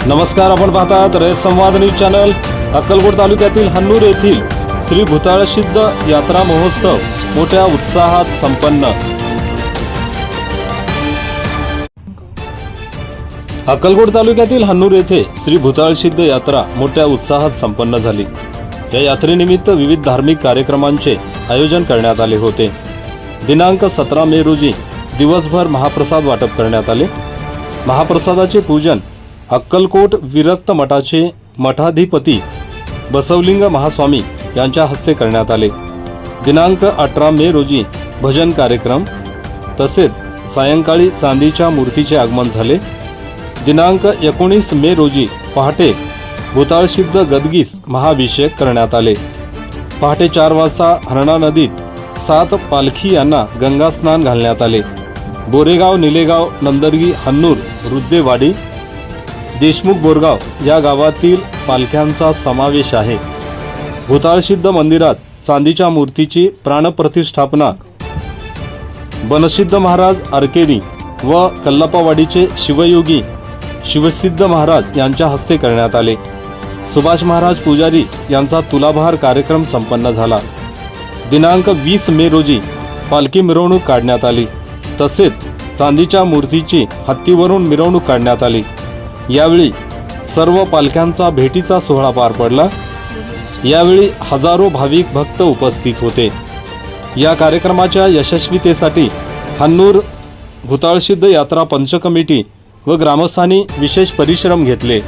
नमस्कार, आपण पाहतात रेस संवाद न्यूज चॅनल। अक्कलकोट तालुक्यातील हन्नूर येथील श्री भूताळसिद्ध यात्रा महोत्सव मोठ्या उत्साहात संपन्न। अक्कलकोट तालुक्यातील हन्नूर येथे श्री भूताळसिद्ध यात्रा मोठ्या उत्साहात संपन्न झाली। या यात्रेनिमित्त विविध धार्मिक कार्यक्रमांचे आयोजन करण्यात आले होते। दिनांक 17 मे रोजी दिवसभर महाप्रसाद वाटप करण्यात आले। महाप्रसादाचे पूजन अक्कलकोट विरक्त मठाचे मठाधिपती बसवलिंग महास्वामी यांच्या हस्ते करण्यात आले। दिनांक 18 मे रोजी भजन कार्यक्रम तसेच सायंकाळी चांदीच्या मूर्तीचे आगमन झाले। दिनांक 19 मे रोजी पहाटे भूताळसिद्ध गदगीस महाअभिषेक करण्यात आले। पहाटे 4 वाजता हरणा नदीत 7 पालखी यांना गंगा स्नान घालण्यात आले। बोरेगाव, निलेगाव, नंदरगी, हन्नूर, रुद्देवाडी, देशमुख, बोरगाव या गावातील पालख्यांचा समावेश आहे। भूताळसिद्ध मंदिरात चांदीच्या मूर्तीची प्राणप्रतिष्ठापना बनसिद्ध महाराज आरकेरी व कल्लापावाडीचे शिवयोगी शिवसिद्ध महाराज यांच्या हस्ते करण्यात आले। सुभाष महाराज पुजारी यांचा तुलाभार कार्यक्रम संपन्न झाला। दिनांक 20 मे रोजी पालखी मिरवणूक काढण्यात आली। तसेच चांदीच्या मूर्तीची हत्तीवरून मिरवणूक काढण्यात आली। यावेळी सर्व पालख्यांचा भेटीचा सोहळा पार पडला। यावेळी हजारो भाविक भक्त उपस्थित होते। या कार्यक्रमाच्या यशस्वीतेसाठी हन्नूर भूताळसिद्ध यात्रा पंच कमिटी व ग्रामस्थांनी विशेष परिश्रम घेतले।